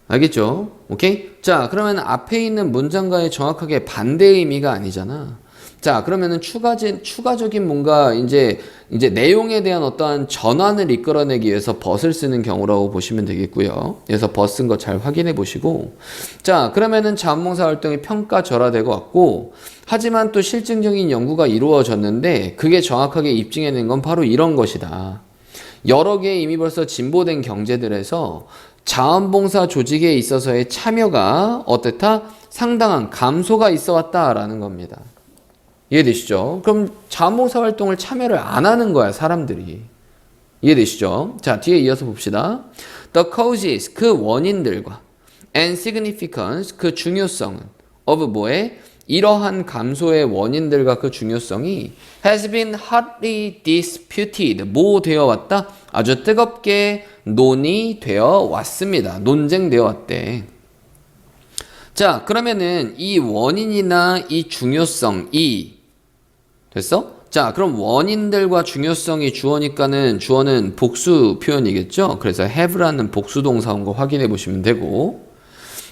알겠죠? 오케이? 자, 그러면 앞에 있는 문장과의 정확하게 반대 의미가 아니잖아. 자, 그러면은 추가적인 뭔가 이제 내용에 대한 어떠한 전환을 이끌어내기 위해서 but을 쓰는 경우라고 보시면 되겠고요. 그래서 but 쓴 거 잘 확인해 보시고. 자, 그러면은 자원봉사 활동이 평가절하되고 왔고, 하지만 또 실증적인 연구가 이루어졌는데 그게 정확하게 입증해낸 건 바로 이런 것이다. 여러 개의 이미 벌써 진보된 경제들에서 자원봉사 조직에 있어서의 참여가 어땠다? 상당한 감소가 있어 왔다라는 겁니다. 이해되시죠? 그럼 자원봉사 활동을 참여를 안 하는 거야, 사람들이. 이해되시죠? 자, 뒤에 이어서 봅시다. The causes, 그 원인들과 and significance, 그 중요성은 of 뭐에? 이러한 감소의 원인들과 그 중요성이 has been hotly disputed, 뭐 되어 왔다? 아주 뜨겁게 논의되어 왔습니다. 논쟁되어 왔대. 자, 그러면은 이 원인이나 이 중요성이 됐어? 자, 그럼 원인들과 중요성이 주어니까는 주어는 복수 표현이겠죠? 그래서 have라는 복수 동사 온 거 확인해 보시면 되고,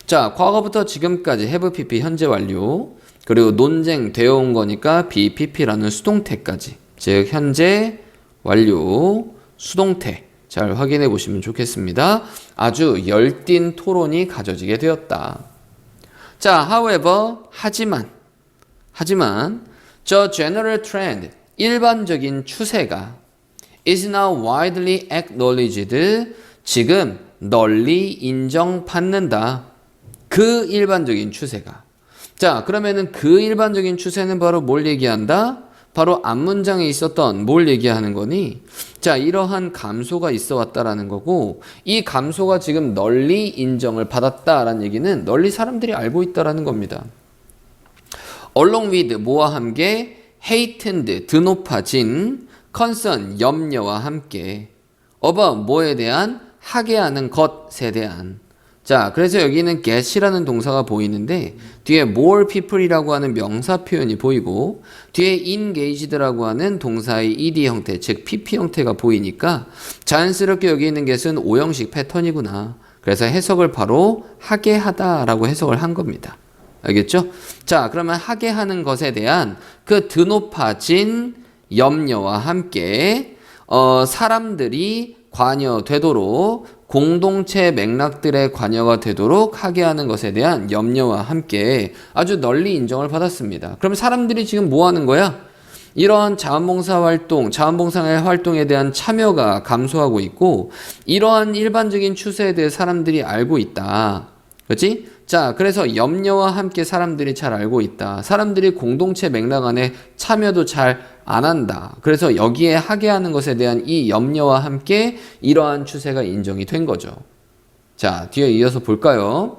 자, 과거부터 지금까지 have pp 현재 완료, 그리고 논쟁 되어 온 거니까 be pp라는 수동태까지, 즉 현재 완료 수동태 잘 확인해 보시면 좋겠습니다. 아주 열띤 토론이 가져지게 되었다. 자, however, 하지만 the general trend, 일반적인 추세가 is now widely acknowledged, 지금 널리 인정받는다. 그 일반적인 추세가. 자, 그러면은 그 일반적인 추세는 바로 뭘 얘기한다? 바로 앞문장에 있었던 뭘 얘기하는 거니? 자, 이러한 감소가 있어 왔다라는 거고, 이 감소가 지금 널리 인정을 받았다라는 얘기는 널리 사람들이 알고 있다라는 겁니다. along with 뭐와 함께 heightened 드높아진 concern 염려와 함께 about 뭐에 대한 하게 하는 것에 대한. 자, 그래서 여기는 get이라는 동사가 보이는데 뒤에 more people이라고 하는 명사 표현이 보이고 뒤에 engaged라고 하는 동사의 ed 형태, 즉 pp 형태가 보이니까 자연스럽게 여기 있는 get은 오형식 패턴이구나. 그래서 해석을 바로 하게 하다라고 해석을 한 겁니다. 알겠죠? 자, 그러면 하게 하는 것에 대한 그 드높아진 염려와 함께 사람들이 관여되도록 공동체 맥락들의 관여가 되도록 하게 하는 것에 대한 염려와 함께 아주 널리 인정을 받았습니다. 그럼 사람들이 지금 뭐 하는 거야? 이러한 자원봉사 활동, 자원봉사의 활동에 대한 참여가 감소하고 있고 이러한 일반적인 추세에 대해 사람들이 알고 있다. 그렇지? 자, 그래서 염려와 함께 사람들이 잘 알고 있다. 사람들이 공동체 맥락 안에 참여도 잘 안 한다. 그래서 여기에 하게 하는 것에 대한 이 염려와 함께 이러한 추세가 인정이 된 거죠. 자, 뒤에 이어서 볼까요?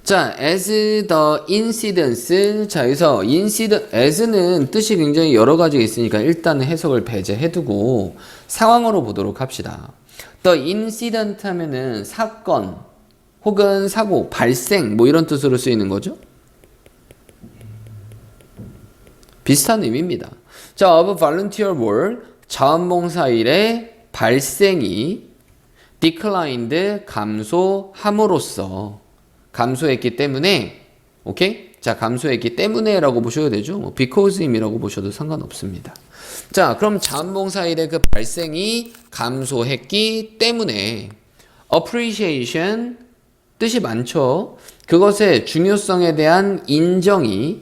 자, as the incidence. 자, 여기서 as는 뜻이 굉장히 여러 가지가 있으니까 일단은 해석을 배제해두고 상황으로 보도록 합시다. the incident 하면은 사건 혹은 사고, 발생 뭐 이런 뜻으로 쓰이는 거죠. 비슷한 의미입니다. 자, of volunteer work, 자원봉사일의 발생이 declined, 감소함으로써 감소했기 때문에 오케이? 자, 감소했기 때문에라고 보셔도 되죠. 뭐 because임이라고 보셔도 상관없습니다. 자, 그럼 자원봉사일의 그 발생이 감소했기 때문에 appreciation 뜻이 많죠. 그것의 중요성에 대한 인정이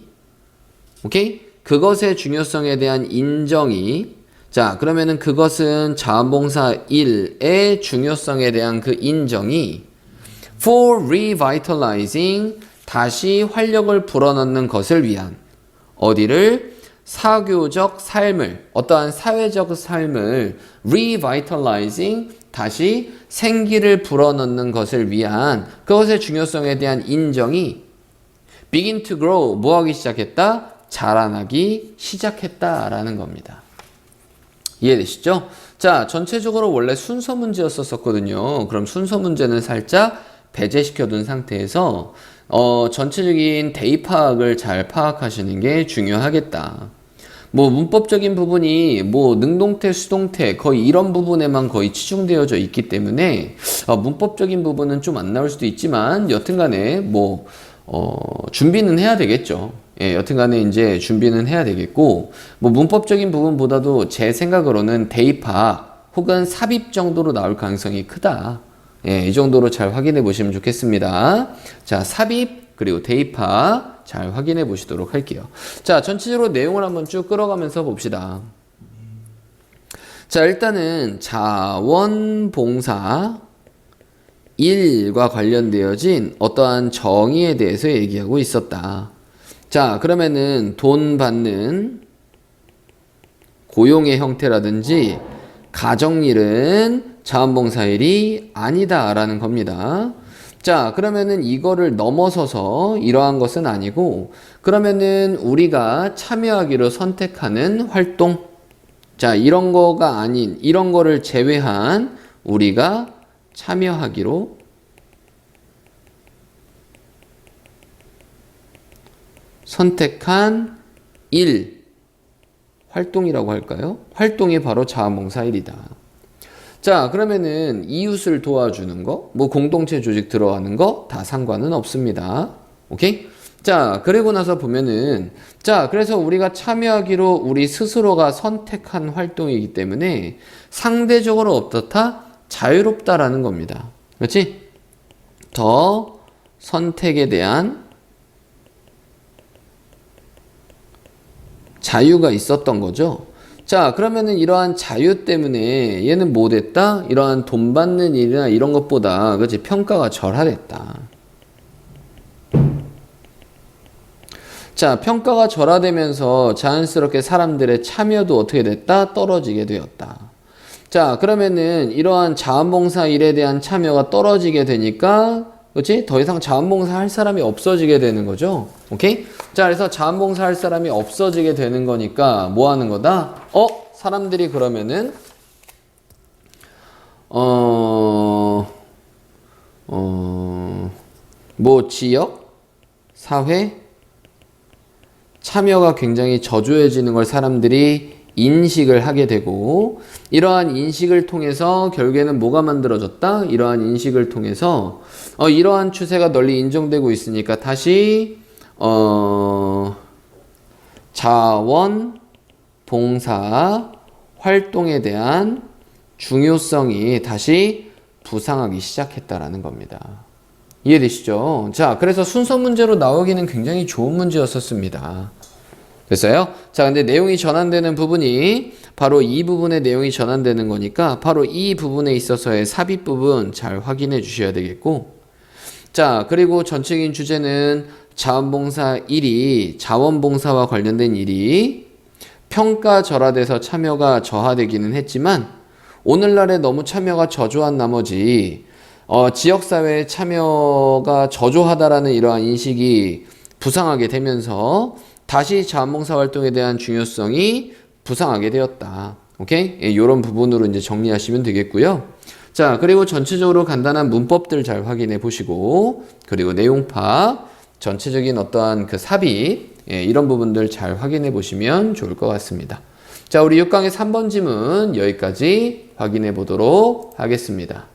오케이? 그것의 중요성에 대한 인정이 자, 그러면은 그것은 자원봉사 일의 중요성에 대한 그 인정이 for revitalizing 다시 활력을 불어넣는 것을 위한 어디를 사교적 삶을 어떠한 사회적 삶을 revitalizing 다시 생기를 불어넣는 것을 위한 그것의 중요성에 대한 인정이 begin to grow 뭐 하기 시작했다? 자라나기 시작했다라는 겁니다. 이해되시죠? 자, 전체적으로 원래 순서 문제였었거든요. 그럼 순서 문제는 살짝 배제시켜 둔 상태에서 전체적인 대입 파악을 잘 파악하시는 게 중요하겠다. 뭐 문법적인 부분이 뭐 능동태, 수동태 거의 이런 부분에만 거의 치중되어져 있기 때문에 문법적인 부분은 좀 안 나올 수도 있지만 여튼간에 뭐 준비는 해야 되겠죠. 예, 여튼간에 이제 준비는 해야 되겠고 뭐 문법적인 부분보다도 제 생각으로는 대입파 혹은 삽입 정도로 나올 가능성이 크다. 예, 이 정도로 잘 확인해 보시면 좋겠습니다. 자, 삽입 그리고 대입파 잘 확인해 보시도록 할게요. 자, 전체적으로 내용을 한번 쭉 끌어가면서 봅시다. 자, 일단은 자원봉사 일과 관련되어진 어떠한 정의에 대해서 얘기하고 있었다. 자, 그러면은 돈 받는 고용의 형태라든지 가정일은 자원봉사일이 아니다라는 겁니다. 자, 그러면은 이거를 넘어서서 이러한 것은 아니고 그러면은 우리가 참여하기로 선택하는 활동 자, 이런 거가 아닌 이런 거를 제외한 우리가 참여하기로 선택한 일 활동이라고 할까요? 활동이 바로 자원봉사일이다. 자, 그러면은 이웃을 도와주는 거, 뭐 공동체 조직 들어가는 거 다 상관은 없습니다. 오케이? 자, 그리고 나서 보면은, 자, 그래서 우리가 참여하기로 우리 스스로가 선택한 활동이기 때문에 상대적으로 어떻다? 자유롭다라는 겁니다. 그렇지? 더 선택에 대한 자유가 있었던 거죠. 자, 그러면은 이러한 자유 때문에 얘는 뭐 됐다? 이러한 돈 받는 일이나 이런 것보다, 그렇지? 평가가 절하됐다. 자, 평가가 절하되면서 자연스럽게 사람들의 참여도 어떻게 됐다? 떨어지게 되었다. 자, 그러면은 이러한 자원봉사 일에 대한 참여가 떨어지게 되니까, 그렇지? 더 이상 자원봉사 할 사람이 없어지게 되는 거죠. 오케이? 자, 그래서 자원봉사 할 사람이 없어지게 되는 거니까 뭐 하는 거다? 사람들이 그러면은 뭐 지역, 사회, 참여가 굉장히 저조해지는 걸 사람들이 인식을 하게 되고, 이러한 인식을 통해서 결국에는 뭐가 만들어졌다? 이러한 인식을 통해서 이러한 추세가 널리 인정되고 있으니까 다시 자원봉사 활동에 대한 중요성이 다시 부상하기 시작했다라는 겁니다. 이해되시죠? 자, 그래서 순서 문제로 나오기는 굉장히 좋은 문제였었습니다. 됐어요? 자, 근데 내용이 전환되는 부분이 바로 이 부분의 내용이 전환되는 거니까 바로 이 부분에 있어서의 삽입 부분 잘 확인해 주셔야 되겠고, 자, 그리고 전체적인 주제는 자원봉사 일이, 자원봉사와 관련된 일이 평가 절하돼서 참여가 저하되기는 했지만 오늘날에 너무 참여가 저조한 나머지 지역사회의 참여가 저조하다라는 이러한 인식이 부상하게 되면서 다시 자원봉사 활동에 대한 중요성이 부상하게 되었다. 오케이? 이런 부분으로 이제 정리하시면 되겠고요. 자, 그리고 전체적으로 간단한 문법들 잘 확인해 보시고, 그리고 내용 파악, 전체적인 어떠한 그 삽입, 이런 부분들 잘 확인해 보시면 좋을 것 같습니다. 자, 우리 6강의 3번 지문 여기까지 확인해 보도록 하겠습니다.